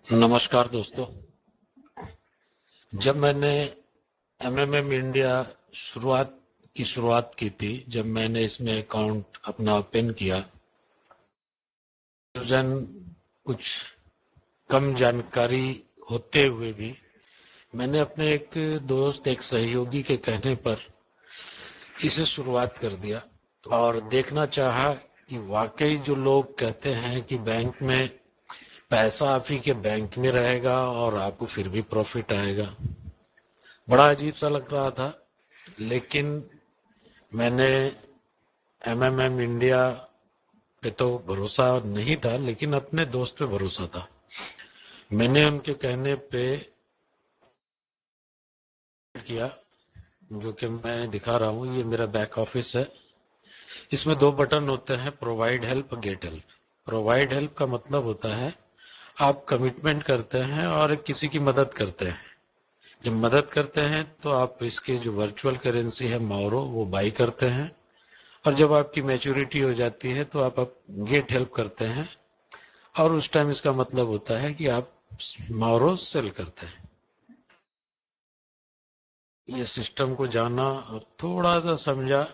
नमस्कार दोस्तों। जब मैंने एमएमएम इंडिया शुरुआत की थी, जब मैंने इसमें अकाउंट अपना ओपन किया, जन कुछ कम जानकारी होते हुए भी मैंने अपने एक दोस्त, एक सहयोगी के कहने पर इसे शुरुआत कर दिया और देखना चाहा कि वाकई जो लोग कहते हैं कि बैंक में पैसा आप ही के बैंक में रहेगा और आपको फिर भी प्रॉफिट आएगा, बड़ा अजीब सा लग रहा था। लेकिन मैंने एमएमएम इंडिया पे तो भरोसा नहीं था, लेकिन अपने दोस्त पे भरोसा था। मैंने उनके कहने पे किया, जो कि मैं दिखा रहा हूँ। ये मेरा बैक ऑफिस है। इसमें दो बटन होते हैं, provide help, get help. Provide help का मतलब होता है आप कमिटमेंट करते हैं और किसी की मदद करते हैं। जब मदद करते हैं तो आप इसके जो वर्चुअल करेंसी है माउरो, वो बाई करते हैं, और जब आपकी मैच्योरिटी हो जाती है तो आप गेट हेल्प करते हैं, और उस टाइम इसका मतलब होता है कि आप माउरो सेल करते हैं। ये सिस्टम को जाना और थोड़ा सा समझा,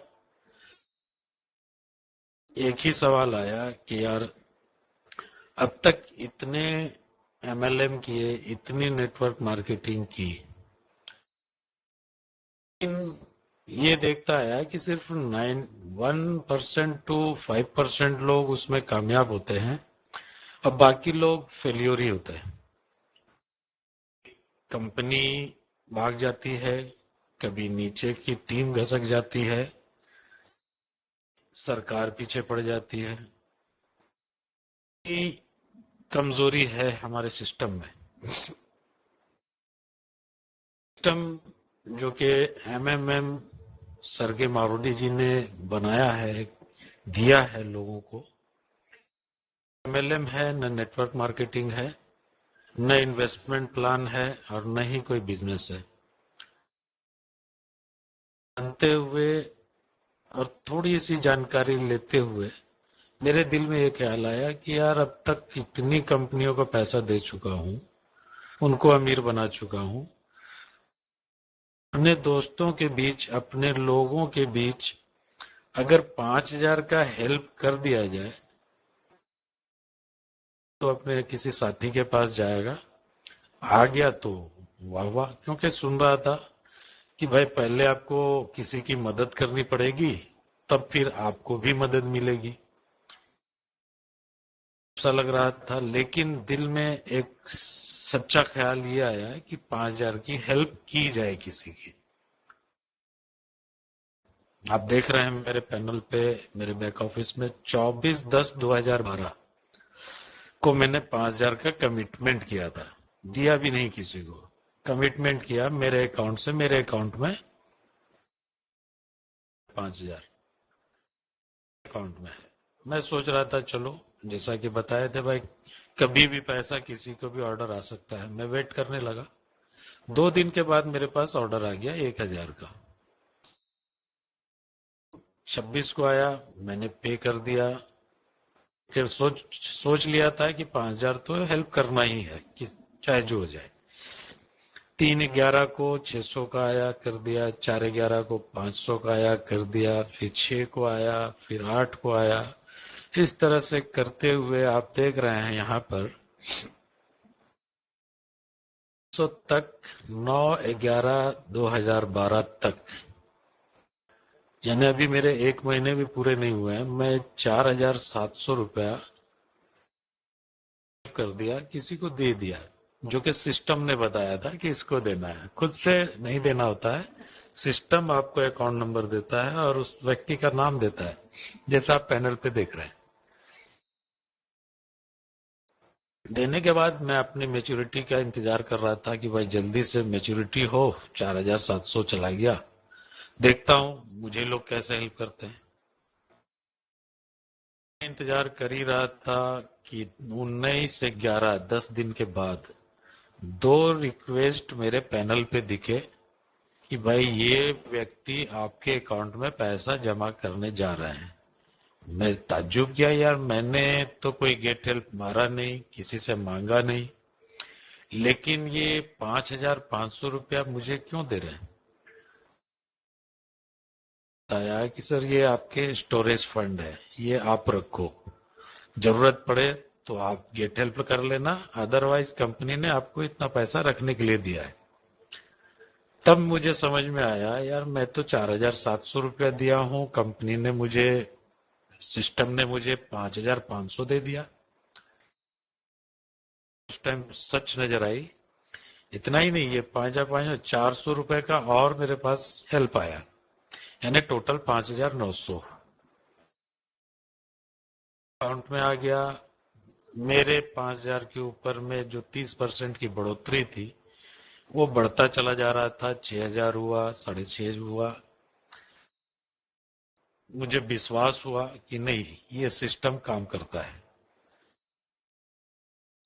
एक ही सवाल आया कि यार अब तक इतने एमएलएम किए, इतनी नेटवर्क मार्केटिंग की, लेकिन ये देखता है कि सिर्फ 1% टू 5% लोग उसमें कामयाब होते हैं और बाकी लोग फेल्योर ही होते हैं। कंपनी भाग जाती है, कभी नीचे की टीम घसक जाती है, सरकार पीछे पड़ जाती है। ये कमजोरी है हमारे सिस्टम में। सिस्टम जो कि एमएमएम सरगे मारुति जी ने बनाया है, दिया है लोगों को, एमएलएम है न नेटवर्क मार्केटिंग है, न इन्वेस्टमेंट प्लान है, और न ही कोई बिजनेस है। जानते हुए और थोड़ी सी जानकारी लेते हुए मेरे दिल में ये ख्याल आया कि यार अब तक इतनी कंपनियों को पैसा दे चुका हूं, उनको अमीर बना चुका हूं, अपने दोस्तों के बीच, अपने लोगों के बीच अगर 5,000 का हेल्प कर दिया जाए तो अपने किसी साथी के पास जाएगा, आ गया तो वाह वाह। क्योंकि सुन रहा था कि भाई पहले आपको किसी की मदद करनी पड़ेगी, तब फिर आपको भी मदद मिलेगी। ऐसा लग रहा था, लेकिन दिल में एक सच्चा ख्याल ये आया कि 5,000 की हेल्प की जाए किसी की। आप देख रहे हैं मेरे पैनल पे, मेरे बैक ऑफिस में 24/10/2012 को मैंने 5,000 का कमिटमेंट किया था। दिया भी नहीं किसी को, कमिटमेंट किया मेरे अकाउंट से, मेरे अकाउंट में 5,000 अकाउंट में है। मैं सोच रहा था चलो, जैसा कि बताए थे भाई, कभी भी पैसा किसी को भी ऑर्डर आ सकता है। मैं वेट करने लगा। 2 दिन के बाद मेरे पास ऑर्डर आ गया 1,000 का। 26 को आया, मैंने पे कर दिया। कि सोच लिया था कि 5,000 तो हेल्प करना ही है, कि चाहे जो हो जाए। 3/11 को 600 का आया, कर दिया। 4/11 को 500 का आया, कर दिया। फिर 6 को आया, फिर 8 को आया। इस तरह से करते हुए आप देख रहे हैं यहाँ पर 100 तक, 9/11/2012 तक, यानी अभी मेरे 1 महीने भी पूरे नहीं हुए हैं, मैं 4,700 रुपया कर दिया, किसी को दे दिया, जो कि सिस्टम ने बताया था कि इसको देना है। खुद से नहीं देना होता है, सिस्टम आपको अकाउंट नंबर देता है और उस व्यक्ति का नाम देता है, जैसा आप पैनल पे देख रहे हैं। देने के बाद मैं अपनी मैच्योरिटी का इंतजार कर रहा था कि भाई जल्दी से मैच्योरिटी हो। 4,700 चला गया। देखता हूं मुझे लोग कैसे हेल्प करते हैं। इंतजार कर ही रहा था कि 19/11, 10 दिन के बाद 2 रिक्वेस्ट मेरे पैनल पे दिखे कि भाई ये व्यक्ति आपके अकाउंट में पैसा जमा करने जा रहे हैं। मैं ताज्जुब किया, यार मैंने तो कोई गेट हेल्प मारा नहीं, किसी से मांगा नहीं, लेकिन ये 5,500 रुपया मुझे क्यों दे रहे हैं? बताया कि सर ये आपके स्टोरेज फंड है, ये आप रखो, जरूरत पड़े तो आप गेट हेल्प कर लेना, अदरवाइज कंपनी ने आपको इतना पैसा रखने के लिए दिया है। तब मुझे समझ में आया, यार मैं तो 4,700 रुपया दिया हूं, कंपनी ने मुझे, सिस्टम ने मुझे 5,500 दे दिया। उस टाइम सच नजर आई। इतना ही नहीं, ये 5,500 400 रुपए का और मेरे पास हेल्प आया, यानी टोटल 5,900 अकाउंट में आ गया। मेरे 5,000 के ऊपर में जो 30% की बढ़ोतरी थी वो बढ़ता चला जा रहा था। 6,000 हुआ, 6,500 हुआ। मुझे विश्वास हुआ कि नहीं, ये सिस्टम काम करता है,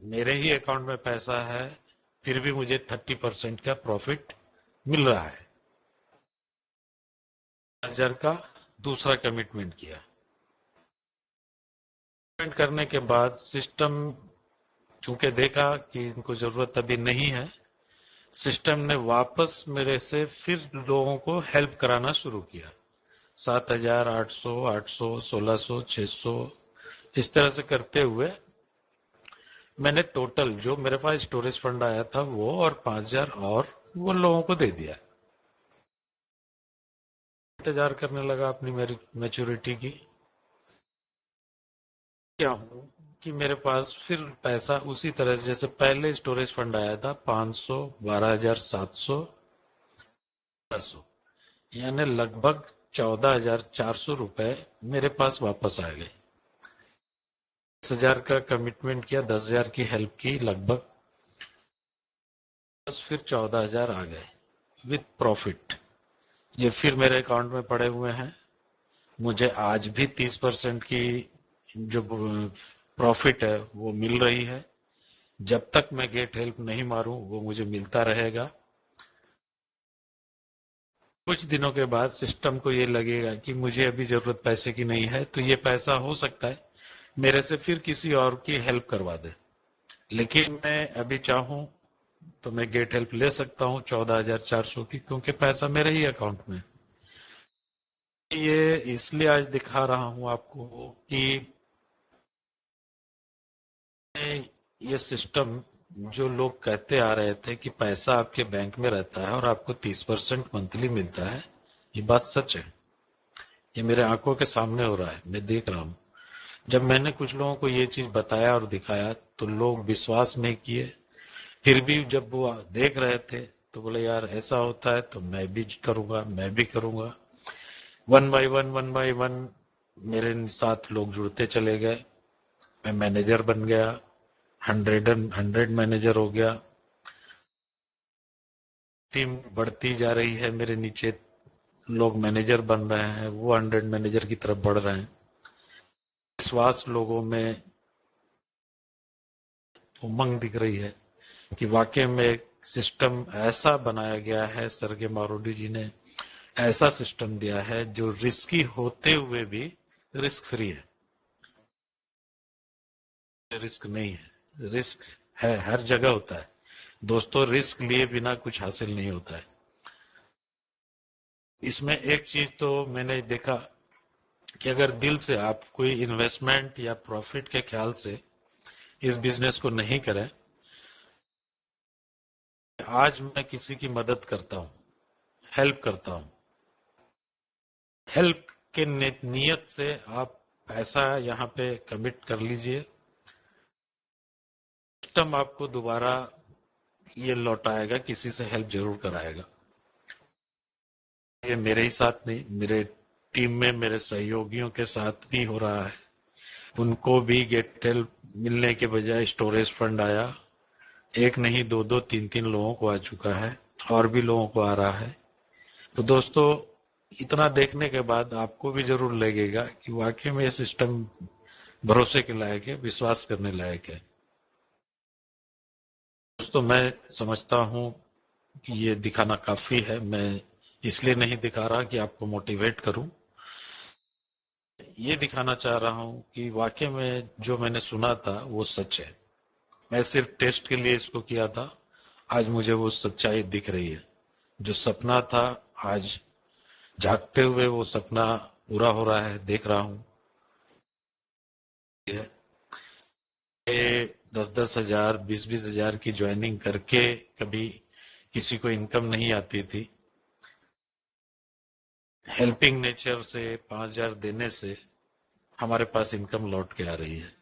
मेरे ही अकाउंट में पैसा है, फिर भी मुझे 30% का प्रॉफिट मिल रहा है। 5,000 का दूसरा कमिटमेंट किया। कमिटमेंट करने के बाद सिस्टम, चूंकि देखा कि इनको जरूरत अभी नहीं है, सिस्टम ने वापस मेरे से फिर लोगों को हेल्प कराना शुरू किया। 7,000, 800, 800, 1,600, 600, इस तरह से करते हुए मैंने टोटल जो मेरे पास स्टोरेज फंड आया था वो और 5,000 और वो लोगों को दे दिया। इंतजार करने लगा अपनी मेरी मैच्योरिटी की। क्या हूं कि मेरे पास फिर पैसा उसी तरह से जैसे पहले स्टोरेज फंड आया था, 500, 12,700, 1500, यानी लगभग 14,400 रुपए मेरे पास वापस आ गए। 10,000 का कमिटमेंट किया, 10,000 की हेल्प की, लगभग बस फिर 14,000 आ गए विथ प्रॉफिट। ये फिर मेरे अकाउंट में पड़े हुए हैं। मुझे आज भी 30% की जो प्रॉफिट है वो मिल रही है। जब तक मैं गेट हेल्प नहीं मारूं वो मुझे मिलता रहेगा। कुछ दिनों के बाद सिस्टम को ये लगेगा कि मुझे अभी जरूरत पैसे की नहीं है, तो ये पैसा हो सकता है मेरे से फिर किसी और की हेल्प करवा दे। लेकिन मैं अभी चाहूं तो मैं गेट हेल्प ले सकता हूं 14,400 की, क्योंकि पैसा मेरे ही अकाउंट में। ये इसलिए आज दिखा रहा हूं आपको कि ये सिस्टम, जो लोग कहते आ रहे थे कि पैसा आपके बैंक में रहता है और आपको 30% मंथली मिलता है, ये बात सच है। ये मेरे आंखों के सामने हो रहा है, मैं देख रहा हूं। जब मैंने कुछ लोगों को ये चीज बताया और दिखाया तो लोग विश्वास नहीं किए। फिर भी जब वो देख रहे थे तो बोले यार ऐसा होता है तो मैं भी करूंगा, मैं भी करूंगा। वन बाय वन मेरे साथ लोग जुड़ते चले गए। मैं मैनेजर बन गया, 100 मैनेजर हो गया। टीम बढ़ती जा रही है, मेरे नीचे लोग मैनेजर बन रहे हैं, वो 100 मैनेजर की तरफ बढ़ रहे हैं। विश्वास लोगों में, उमंग दिख रही है कि वाकई में एक सिस्टम ऐसा बनाया गया है, सर्गे मारुडी जी ने ऐसा सिस्टम दिया है जो रिस्की होते हुए भी रिस्क फ्री है। रिस्क नहीं है, रिस्क है, हर जगह होता है दोस्तों। रिस्क लिए बिना कुछ हासिल नहीं होता है। इसमें एक चीज तो मैंने देखा कि अगर दिल से आप कोई इन्वेस्टमेंट या प्रॉफिट के ख्याल से इस बिजनेस को नहीं करें। आज मैं किसी की मदद करता हूं, हेल्प करता हूं, हेल्प के नियत से आप पैसा यहाँ पे कमिट कर लीजिए, सिस्टम आपको दोबारा ये लौटाएगा, किसी से हेल्प जरूर कराएगा। ये मेरे ही साथ नहीं, मेरे टीम में मेरे सहयोगियों के साथ भी हो रहा है। उनको भी गेट हेल्प मिलने के बजाय स्टोरेज फंड आया। एक नहीं, दो दो तीन तीन लोगों को आ चुका है और भी लोगों को आ रहा है। तो दोस्तों, इतना देखने के बाद आपको भी जरूर लगेगा कि वाकई में ये सिस्टम भरोसे के लायक है, विश्वास करने लायक है। दोस्तों, मैं समझता हूं कि ये दिखाना काफी है। मैं इसलिए नहीं दिखा रहा कि आपको मोटिवेट करूं, ये दिखाना चाह रहा हूं कि वाकई में जो मैंने सुना था वो सच है। मैं सिर्फ टेस्ट के लिए इसको किया था। आज मुझे वो सच्चाई दिख रही है। जो सपना था, आज जागते हुए वो सपना पूरा हो रहा है, देख रहा हूँ। ये 10-10 हजार, 20-20 हजार की ज्वाइनिंग करके कभी किसी को इनकम नहीं आती थी। हेल्पिंग नेचर से 5 हजार देने से हमारे पास इनकम लौट के आ रही है।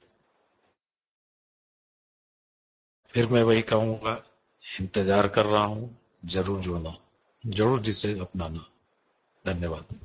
फिर मैं वही कहूंगा, इंतजार कर रहा हूं, जरूर जुड़ना, जरूर जिसे अपनाना। धन्यवाद।